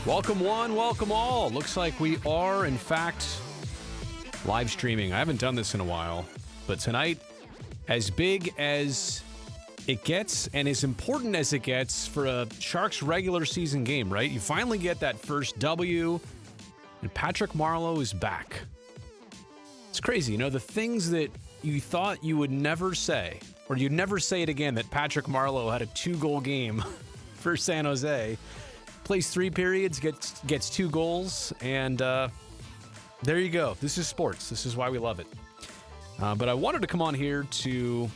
Welcome one, welcome all. Looks like we are, in fact, live streaming. I haven't done this in a while, but tonight, as big as it gets and as important as it gets for a Sharks regular season game, right? You finally get that first W, and Patrick Marleau is back. It's crazy, you know, the things that you thought you would never say, or you'd never say it again, that Patrick Marleau had a 2-goal game for San Jose. Plays 3 periods, gets 2 goals, and there you go. This is sports. This is why we love it. But I wanted to come on here to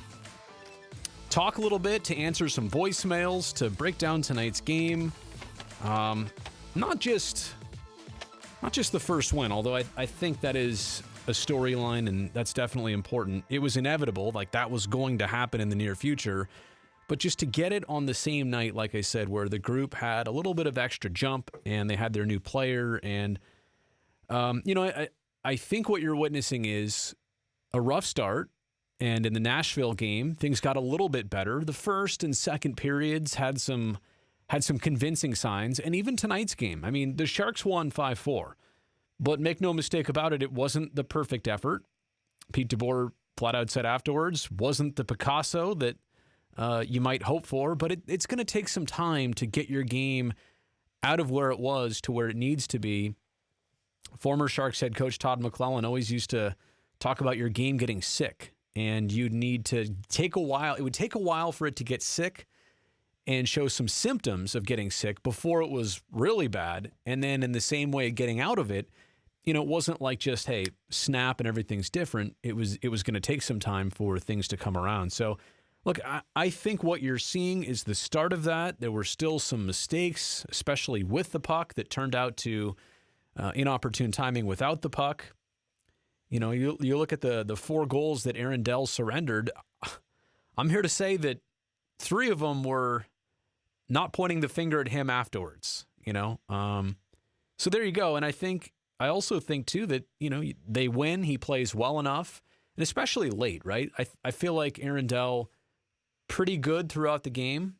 talk a little bit, to answer some voicemails, to break down tonight's game. Not just the first win, although I think that is a storyline, and that's definitely important. It was inevitable, like that was going to happen in the near future. But just to get it on the same night, like I said, where the group had a little bit of extra jump and they had their new player. And, I think what you're witnessing is a rough start. And in the Nashville game, things got a little bit better. The first and second periods had some convincing signs. And even tonight's game, I mean, the Sharks won 5-4. But make no mistake about it, it wasn't the perfect effort. Pete DeBoer flat out said afterwards, wasn't the Picasso that you might hope for, but it's going to take some time to get your game out of where it was to where it needs to be. Former Sharks head coach Todd McClellan always used to talk about your game getting sick, and you'd need to take a while. It would take a while for it to get sick and show some symptoms of getting sick before it was really bad. And then in the same way, getting out of it, it wasn't like just, hey, snap and everything's different. It was going to take some time for things to come around. So, look, I think what you're seeing is the start of that. There were still some mistakes, especially with the puck, that turned out to inopportune timing without the puck. You look at the 4 goals that Aaron Dell surrendered. I'm here to say that 3 of them were not pointing the finger at him afterwards. So there you go. And I also think too that they win. He plays well enough, and especially late, right? I feel like Aaron Dell, pretty good throughout the game,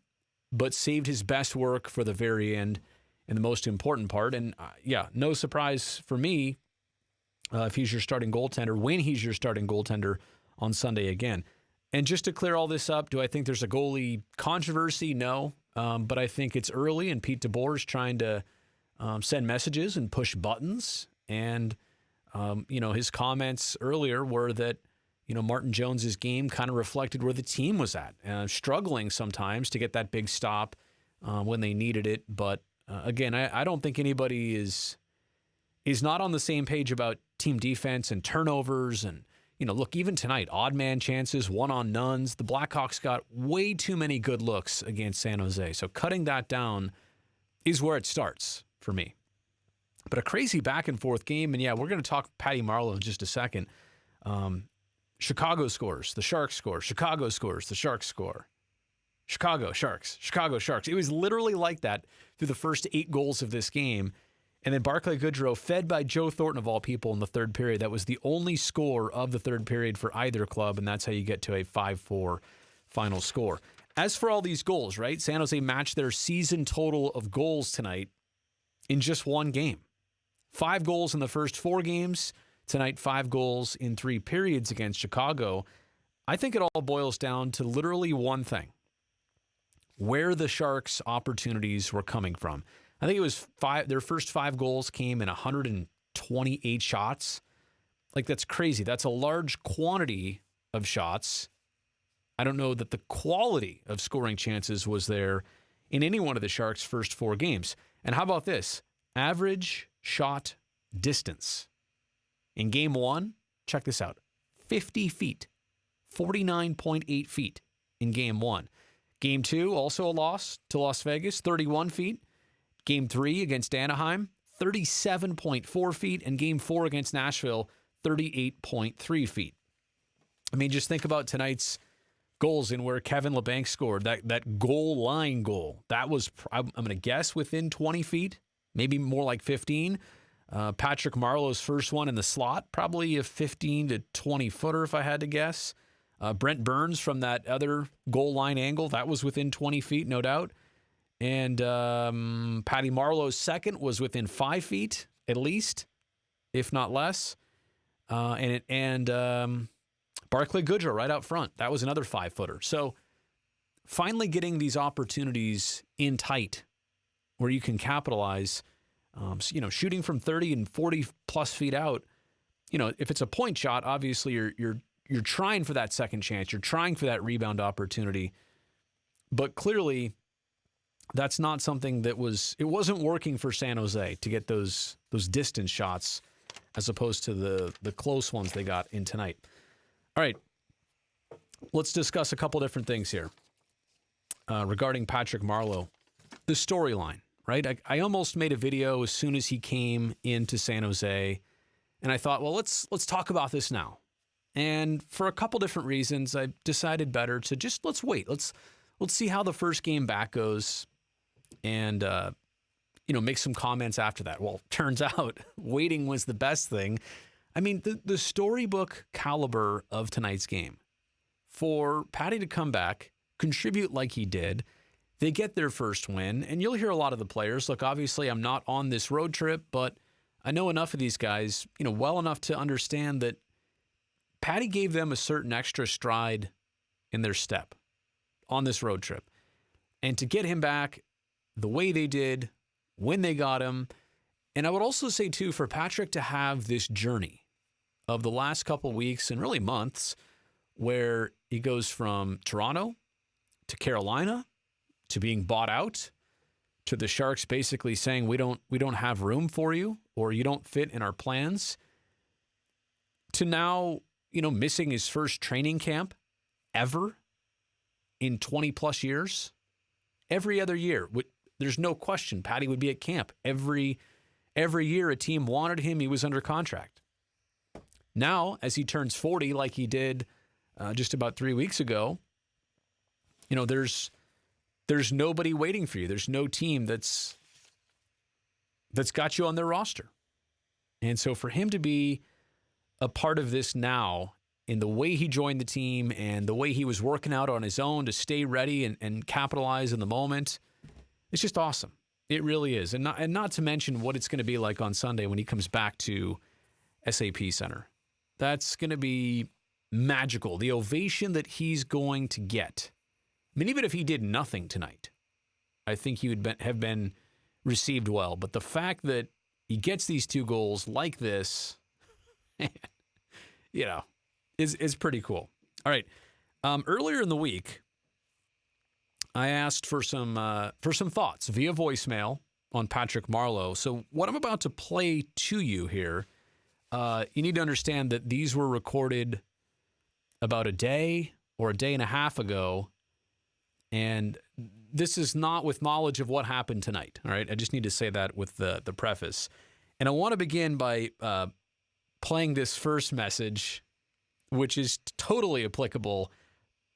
but saved his best work for the very end and the most important part. And no surprise for me if he's your starting goaltender, when he's your starting goaltender on Sunday again. And just to clear all this up, do I think there's a goalie controversy? No, but I think it's early, and Pete DeBoer is trying to send messages and push buttons. And, his comments earlier were that, Martin Jones's game kind of reflected where the team was at, struggling sometimes to get that big stop when they needed it. But again, I don't think anybody is not on the same page about team defense and turnovers. And, look, even tonight, odd man chances, 1-on-nones. The Blackhawks got way too many good looks against San Jose. So cutting that down is where it starts for me. But a crazy back and forth game. And we're going to talk Patty Marleau in just a second. Chicago scores, the Sharks score. Chicago scores, the Sharks score. Chicago Sharks. It was literally like that through the first 8 goals of this game. And then Barclay Goodrow, fed by Joe Thornton of all people in the third period. That was the only score of the third period for either club, and that's how you get to a 5-4 final score. As for all these goals, right, San Jose matched their season total of goals tonight in just one game. 5 goals in the first 4 games. Tonight, 5 goals in 3 periods against Chicago. I think it all boils down to literally one thing: where the Sharks' opportunities were coming from. I think it was their first 5 goals came in 128 shots. Like, that's crazy. That's a large quantity of shots. I don't know that the quality of scoring chances was there in any one of the Sharks' first 4 games. And how about this? Average shot distance. In game 1, check this out, 50 feet, 49.8 feet in game 1. Game 2, also a loss to Las Vegas, 31 feet. Game 3 against Anaheim, 37.4 feet. And game 4 against Nashville, 38.3 feet. I mean, just think about tonight's goals and where Kevin Labanc scored, that goal line goal. That was, I'm going to guess, within 20 feet, maybe more like 15. Patrick Marleau's first one in the slot, probably a 15 to 20 footer if I had to guess. Brent Burns from that other goal line angle, that was within 20 feet, no doubt. And Patty Marleau's second was within 5 feet, at least, if not less. And Barclay Goodrow right out front. That was another 5-footer. So finally getting these opportunities in tight where you can capitalize, shooting from 30 and 40 plus feet out. If it's a point shot, obviously you're trying for that second chance. You're trying for that rebound opportunity. But clearly, that's not something it wasn't working for San Jose to get those distance shots as opposed to the close ones they got in tonight. All right, let's discuss a couple different things here regarding Patrick Marleau. The storyline, right? I almost made a video as soon as he came into San Jose, and I thought, well, let's talk about this now. And for a couple different reasons, I decided better to just let's wait. Let's see how the first game back goes, and make some comments after that. Well, turns out waiting was the best thing. I mean, the storybook caliber of tonight's game, for Patty to come back, contribute like he did, they get their first win, and you'll hear a lot of the players. Look, obviously, I'm not on this road trip, but I know enough of these guys, well enough to understand that Patty gave them a certain extra stride in their step on this road trip. And to get him back the way they did, when they got him, and I would also say, too, for Patrick to have this journey of the last couple weeks and really months where he goes from Toronto to Carolina to being bought out to the Sharks basically saying we don't have room for you or you don't fit in our plans to now, missing his first training camp ever in 20 plus years. Every other year, there's no question Patty would be at camp. Every year a team wanted him, he was under contract. Now, as he turns 40 like he did just about 3 weeks ago, there's nobody waiting for you. There's no team that's got you on their roster. And so for him to be a part of this now in the way he joined the team and the way he was working out on his own to stay ready and capitalize in the moment, it's just awesome. It really is. And not to mention what it's going to be like on Sunday when he comes back to SAP Center. That's going to be magical. The ovation that he's going to get. I mean, even if he did nothing tonight, I think he would have been received well. But the fact that he gets these 2 goals like this, is pretty cool. All right. Earlier in the week, I asked for some thoughts via voicemail on Patrick Marleau. So what I'm about to play to you here, you need to understand that these were recorded about a day or a day and a half ago. And this is not with knowledge of what happened tonight. All right. I just need to say that with the preface. And I want to begin by playing this first message, which is totally applicable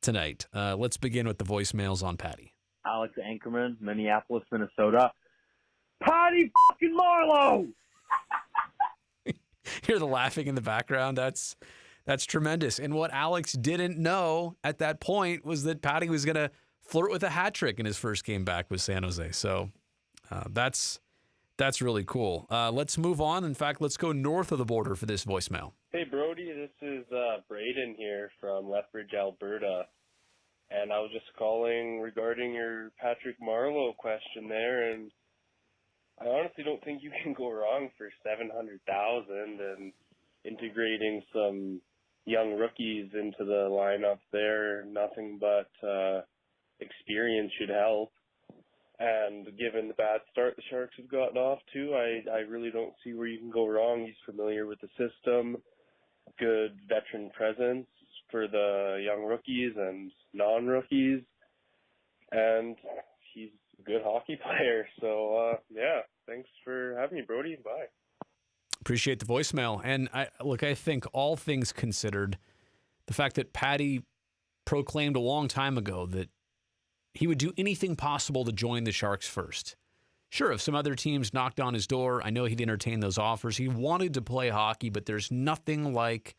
tonight. Let's begin with the voicemails on Patty. Alex Anchorman, Minneapolis, Minnesota. Patty fucking Marleau! Hear the laughing in the background? That's tremendous. And what Alex didn't know at that point was that Patty was going to flirt with a hat trick in his first game back with San Jose. So that's really cool. Let's move on. In fact, let's go north of the border for this voicemail. Hey, Brody, this is Braden here from Lethbridge, Alberta. And I was just calling regarding your Patrick Marleau question there. And I honestly don't think you can go wrong for $700,000 and integrating some young rookies into the lineup there. Nothing but experience should help. And given the bad start the Sharks have gotten off to, I really don't see where you can go wrong. He's familiar with the system, good veteran presence for the young rookies and non-rookies, and he's a good hockey player. So, thanks for having me, Brody. Bye. Appreciate the voicemail. And I think all things considered, the fact that Patty proclaimed a long time ago that he would do anything possible to join the Sharks first. Sure, if some other teams knocked on his door, I know he'd entertain those offers. He wanted to play hockey, but there's nothing like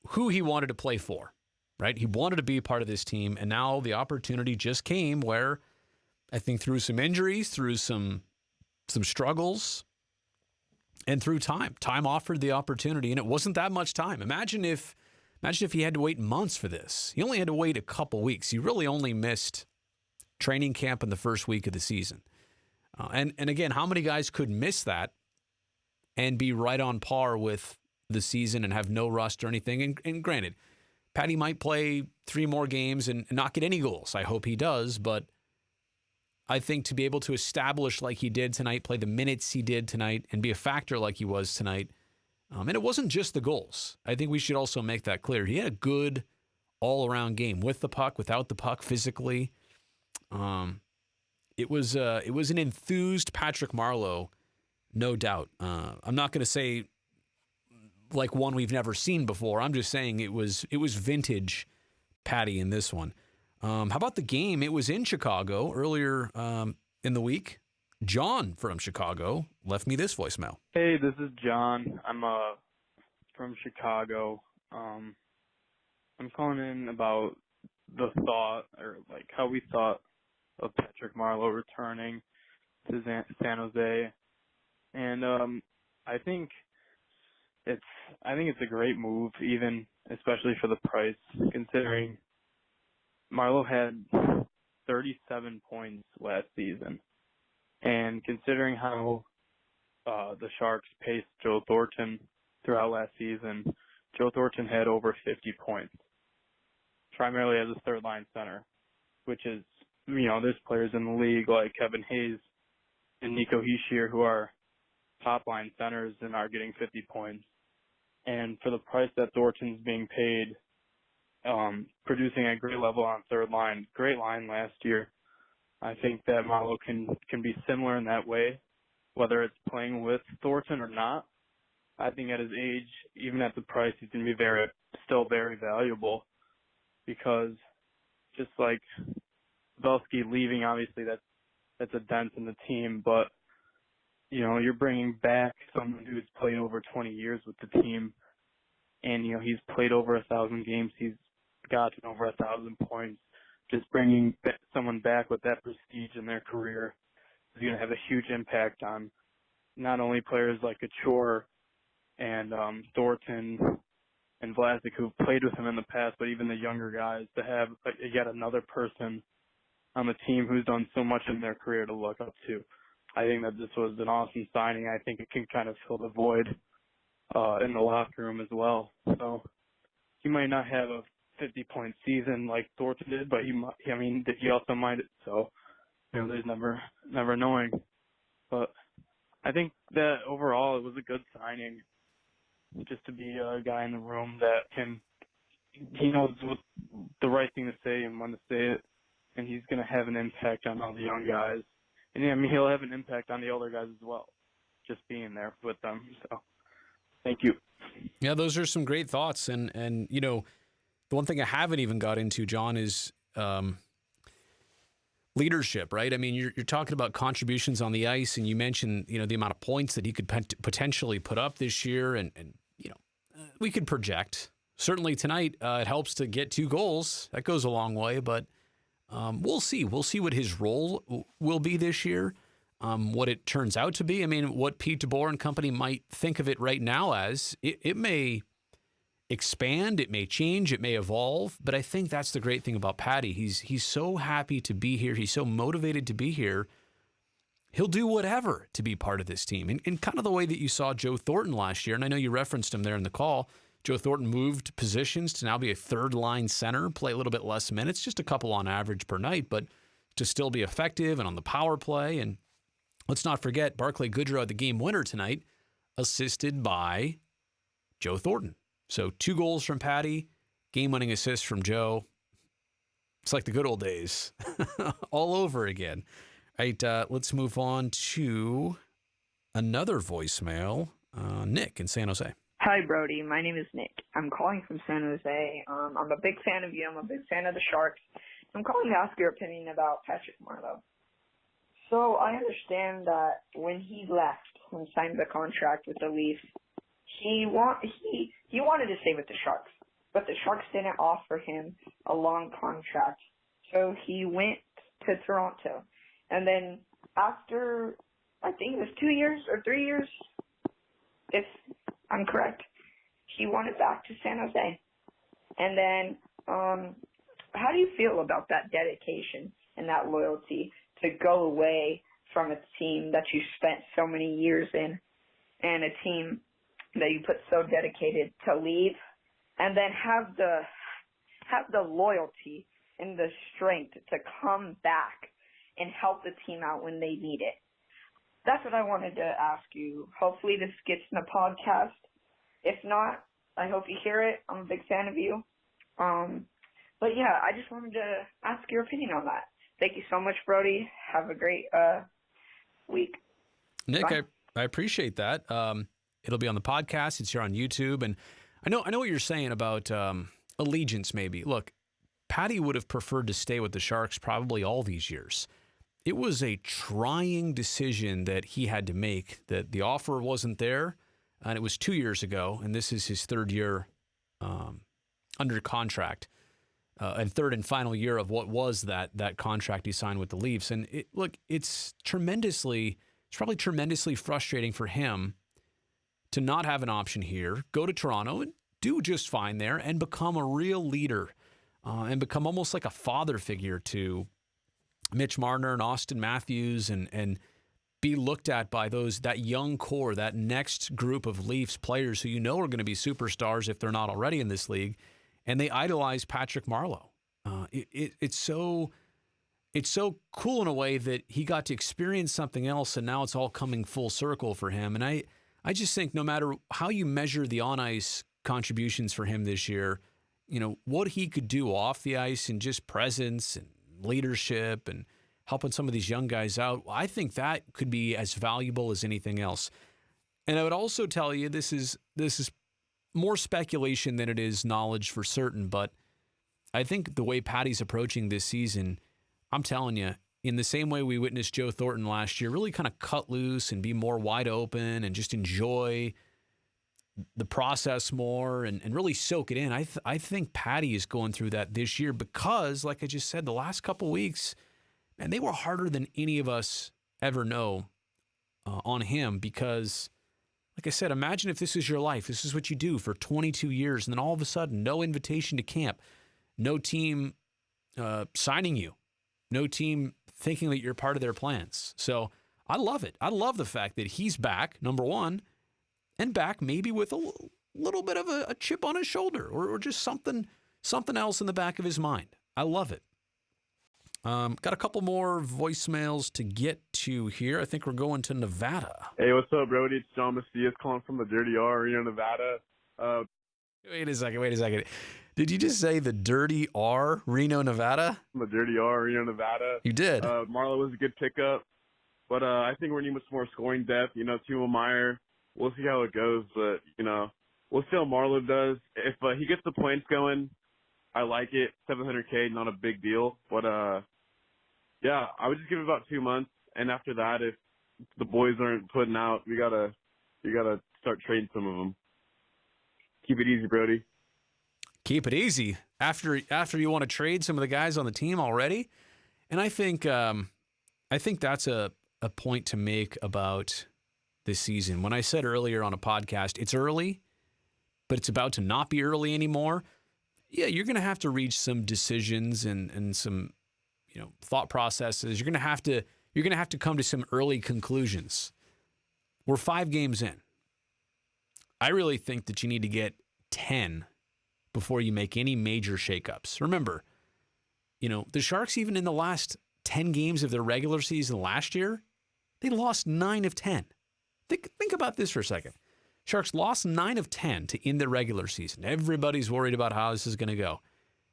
who he wanted to play for, right? He wanted to be part of this team, and now the opportunity just came where I think through some injuries, through some struggles, and through time. Time offered the opportunity, and it wasn't that much time. Imagine if he had to wait months for this. He only had to wait a couple weeks. He really only missed training camp in the first week of the season. And again, how many guys could miss that and be right on par with the season and have no rust or anything? And granted, Patty might play 3 more games and not get any goals. I hope he does, but I think to be able to establish like he did tonight, play the minutes he did tonight, and be a factor like he was tonight, and it wasn't just the goals. I think we should also make that clear. He had a good all-around game with the puck, without the puck, physically. It was an enthused Patrick Marleau, no doubt. I'm not going to say like one we've never seen before. I'm just saying it was vintage Patty in this one. How about the game? It was in Chicago earlier in the week. John from Chicago left me this voicemail. Hey, this is John. I'm from Chicago. I'm calling in about the thought, or like how we thought of Patrick Marleau returning to San Jose, and I think it's a great move, even especially for the price, considering Marleau had 37 points last season, and considering how the Sharks paced Joe Thornton throughout last season, Joe Thornton had over 50 points, primarily as a third-line center, which is, there's players in the league like Kevin Hayes and Nico Hischier who are top-line centers and are getting 50 points. And for the price that Thornton's being paid, producing at great level on third line, great line last year, I think that Marleau can be similar in that way, whether it's playing with Thornton or not. I think at his age, even at the price, he's going to be still very valuable, because just like Belsky leaving, obviously that's a dent in the team, but you're bringing back someone who's played over 20 years with the team, and he's played over 1,000 games. He's gotten over 1,000 points. Just bringing someone back with that prestige in their career is going to have a huge impact on not only players like Couture and Thornton and Vlasic, who've played with him in the past, but even the younger guys, to have yet another person on the team who's done so much in their career to look up to. I think that this was an awesome signing. I think it can kind of fill the void in the locker room as well. So he might not have a 50-point season like Thornton did, but he also might. So there's never knowing. But I think that overall it was a good signing, just to be a guy in the room that he knows what the right thing to say and when to say it, and he's going to have an impact on all the young guys. And he'll have an impact on the older guys as well, just being there with them. So, thank you. Yeah, those are some great thoughts. And the one thing I haven't even got into, John, is leadership, right? I mean, you're talking about contributions on the ice, and you mentioned, the amount of points that he could potentially put up this year, and we could project. Certainly tonight, it helps to get 2 goals. That goes a long way, but we'll see. We'll see what his role will be this year, what it turns out to be. I mean, what Pete DeBoer and company might think of it right now as. It may expand, it may change, it may evolve, but I think that's the great thing about Patty. He's so happy to be here. He's so motivated to be here. He'll do whatever to be part of this team. In kind of the way that you saw Joe Thornton last year, and I know you referenced him there in the call. Joe Thornton moved positions to now be a third-line center, play a little bit less minutes, just a couple on average per night, but to still be effective and on the power play. And let's not forget, Barclay Goodrow had the game winner tonight, assisted by Joe Thornton. So 2 goals from Patty, game-winning assist from Joe. It's like the good old days all over again. All right, let's move on to another voicemail. Nick in San Jose. Hi, Brody. My name is Nick. I'm calling from San Jose. I'm a big fan of you. I'm a big fan of the Sharks. I'm calling to ask your opinion about Patrick Marleau. So I understand that when he left and signed the contract with the Leafs, he wanted to stay with the Sharks, but the Sharks didn't offer him a long contract. So he went to Toronto. And then after, I think it was 2 years or 3 years, if I'm correct, he wanted back to San Jose. And then, how do you feel about that dedication and that loyalty to go away from a team that you spent so many years in and a team that you put so dedicated to leave, and then have the loyalty and the strength to come back and help the team out when they need it? That's what I wanted to ask you. Hopefully this gets in the podcast. If not, I hope you hear it. I'm a big fan of you. But yeah, I just wanted to ask your opinion on that. Thank you so much, Brody. Have a great week. Nick, Bye. I appreciate that. It'll be on the podcast. It's here on YouTube. And I know what you're saying about allegiance maybe. Look, Patty would have preferred to stay with the Sharks probably all these years. It was a trying decision that he had to make, that the offer wasn't there, and it was 2 years ago, and this is his third year under contract, and third and final year of what was that contract he signed with the Leafs. And it's probably tremendously frustrating for him to not have an option here, go to Toronto and do just fine there, and become a real leader, and become almost like a father figure to Mitch Marner and Austin Matthews, and be looked at by that young core, that next group of Leafs players who you know are going to be superstars if they're not already in this league, and they idolize Patrick Marleau. It's so cool in a way that he got to experience something else, and now it's all coming full circle for him. And I just think no matter how you measure the on-ice contributions for him this year, what he could do off the ice and just presence and leadership and helping some of these young guys out, I think that could be as valuable as anything else. And I would also tell you, this is more speculation than it is knowledge for certain, but I think the way Patty's approaching this season, I'm telling you, in the same way we witnessed Joe Thornton last year, really kind of cut loose and be more wide open and just enjoy the process more and really soak it in. I think Patty is going through that this year because, like I just said, the last couple of weeks, man, they were harder than any of us ever know on him because, like I said, imagine if this is your life. This is what you do for 22 years, and then all of a sudden, no invitation to camp, no team signing you, no team thinking that you're part of their plans. So I love it. I love the fact that he's back, number one, and back maybe with a little bit of a chip on his shoulder or just something else in the back of his mind. I love it. Got a couple more voicemails to get to here. I think we're going to Nevada. Hey, what's up, Brody? It's John Macias calling from the Dirty R, Nevada. Wait a second. Did you just say the Dirty R, Reno, Nevada? From the Dirty R, Nevada. You did. Marleau was a good pickup, but I think we're going to need much more scoring depth. Timo Meyer, we'll see how it goes, but, we'll see how Marleau does. If he gets the points going, I like it. $700K, not a big deal. But, yeah, I would just give it about 2 months. And after that, if the boys aren't putting out, you gotta start trading some of them. Keep it easy, Brody. Keep it easy after you want to trade some of the guys on the team already. And I think that's a point to make about this season. When I said earlier on a podcast, it's early, but it's about to not be early anymore. Yeah, you're going to have to reach some decisions and some, thought processes. You're going to have to come to some early conclusions. We're 5 games in. I really think that you need to get 10 before you make any major shakeups. Remember, the Sharks, even in the last 10 games of their regular season last year, they lost 9 of 10. Think about this for a second. Sharks lost 9 of 10 to end their regular season. Everybody's worried about how this is going to go.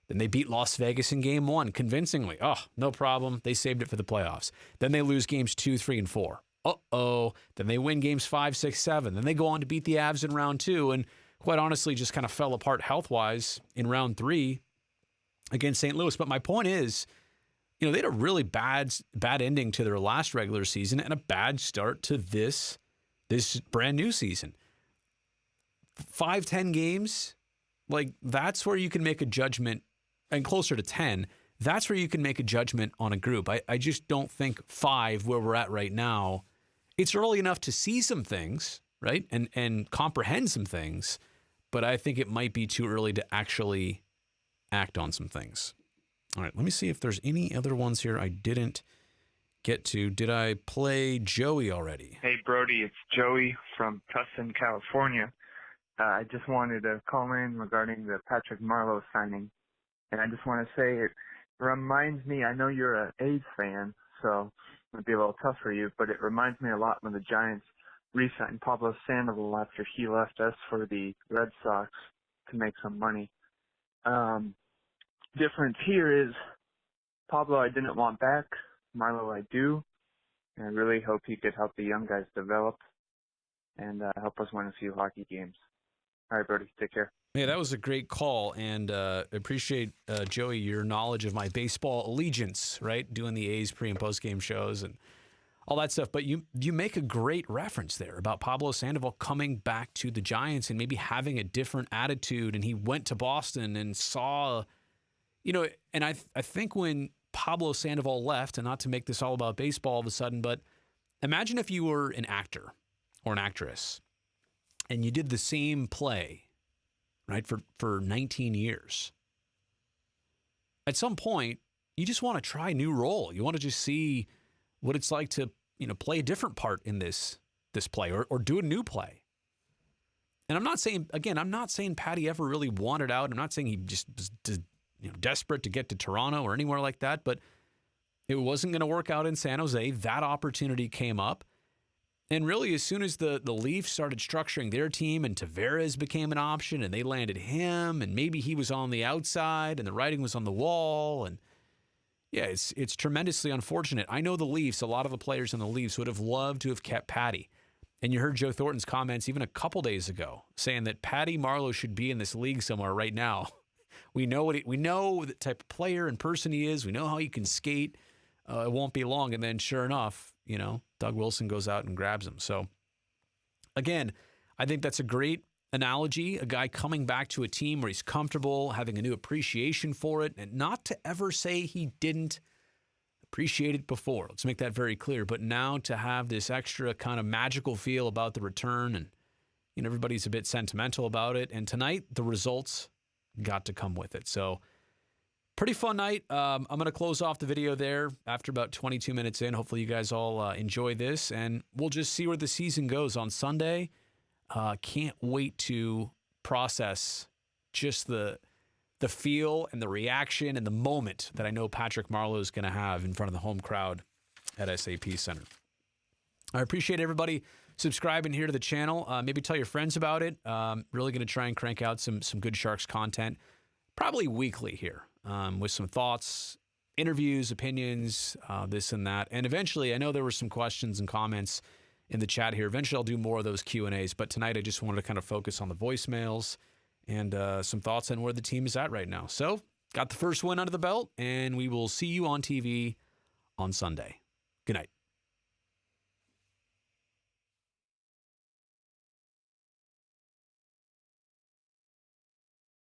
Then they beat Las Vegas in game 1 convincingly. Oh, no problem. They saved it for the playoffs. Then they lose games 2, 3, and 4. Uh-oh. Then they win games 5, 6, 7. Then they go on to beat the Avs in round 2 and quite honestly just kind of fell apart health-wise in round 3 against St. Louis. But my point is, they had a really bad ending to their last regular season and a bad start to this brand new season. 5-10 games, that's where you can make a judgment, and closer to 10, that's where you can make a judgment on a group. I just don't think 5, where we're at right now, it's early enough to see some things, right? And comprehend some things, but I think it might be too early to actually act on some things. All right, let me see if there's any other ones here I didn't get to. Did I play Joey already? Hey, Brody, it's Joey from Tustin, California. I just wanted to call in regarding the Patrick Marleau signing. And I just want to say it reminds me, I know you're an A's fan, so it would be a little tough for you, but it reminds me a lot when the Giants re-signed Pablo Sandoval after he left us for the Red Sox to make some money. Difference here is Pablo I didn't want back, Marleau I do, and I really hope he could help the young guys develop and help us win a few hockey games. All right, Brody, take care. Yeah, that was a great call, and appreciate, Joey, your knowledge of my baseball allegiance, right? Doing the A's pre- and post-game shows and all that stuff. But you make a great reference there about Pablo Sandoval coming back to the Giants and maybe having a different attitude. And he went to Boston and saw, and I think when Pablo Sandoval left, and not to make this all about baseball all of a sudden, but imagine if you were an actor or an actress and you did the same play, right, for 19 years. At some point, you just want to try a new role. You want to just see what it's like to, play a different part in this play or do a new play. And I'm not saying Patty ever really wanted out. I'm not saying he just was desperate to get to Toronto or anywhere like that, but it wasn't going to work out in San Jose. That opportunity came up. And really, as soon as the Leafs started structuring their team and Tavares became an option and they landed him and maybe he was on the outside and the writing was on the wall. And yeah, it's tremendously unfortunate. I know the Leafs, a lot of the players in the Leafs would have loved to have kept Patty. And you heard Joe Thornton's comments even a couple days ago saying that Patty Marleau should be in this league somewhere right now. We know we know the type of player and person he is. We know how he can skate. It won't be long. And then sure enough, Doug Wilson goes out and grabs him. So again, I think that's a great analogy. A guy coming back to a team where he's comfortable, having a new appreciation for it, and not to ever say he didn't appreciate it before. Let's make that very clear. But now to have this extra kind of magical feel about the return, and everybody's a bit sentimental about it. And tonight, the results got to come with it. So pretty fun night. I'm going to close off the video there after about 22 minutes in. Hopefully you guys all enjoy this, and we'll just see where the season goes on Sunday. Can't wait to process just the feel and the reaction and the moment that I know Patrick Marleau is going to have in front of the home crowd at SAP Center. I appreciate everybody subscribing here to the channel. Maybe tell your friends about it. Really going to try and crank out some good Sharks content, probably weekly here, with some thoughts, interviews, opinions, this and that. And eventually, I know there were some questions and comments in the chat here. Eventually, I'll do more of those Q&As. But tonight, I just wanted to kind of focus on the voicemails and some thoughts on where the team is at right now. So, got the first win under the belt, and we will see you on TV on Sunday. Good night.